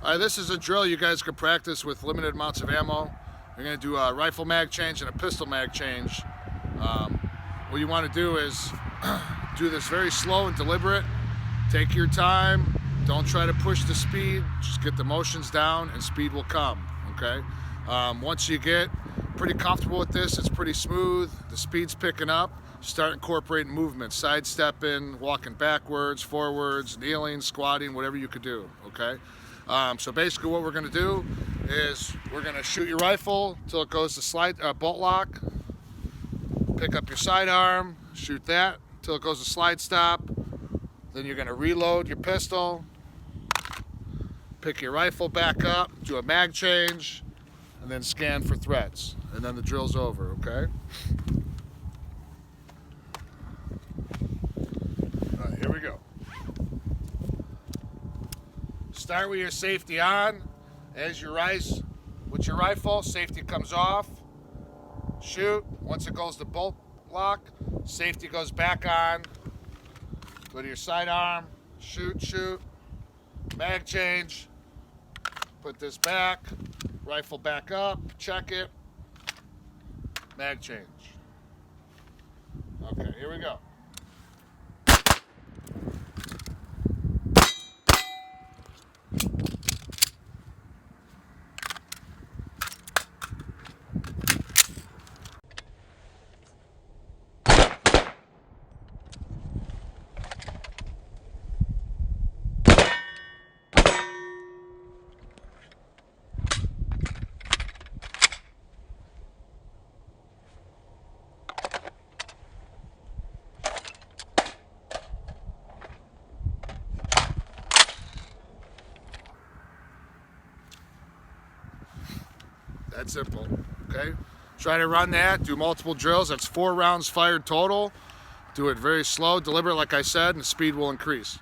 All right, this is a drill you guys can practice with limited amounts of ammo. You're going to do a rifle mag change and a pistol mag change. What you want to do is do this very slow and deliberate. Take your time. Don't try to push the speed. Just get the motions down and speed will come, okay? Once you get pretty comfortable with this, it's pretty smooth. The speed's picking up. Start incorporating movements, sidestepping, walking backwards, forwards, kneeling, squatting, whatever you could do, okay? So basically what we're going to do is we're going to shoot your rifle till it goes to bolt lock, pick up your sidearm, shoot that till it goes to slide stop, then you're going to reload your pistol, pick your rifle back up, do a mag change, and then scan for threats, and then the drill's over, okay? All right, here we go. Start with your safety on. As you rise with your rifle, safety comes off. Shoot. Once it goes to bolt lock, safety goes back on. Go to your sidearm. Shoot, shoot. Mag change. Put this back. Rifle back up. Check it. Mag change. Okay, here we go. That's simple, okay? Try to run that, do multiple drills. That's 4 rounds fired total. Do it very slow, deliberate, like I said, and the speed will increase.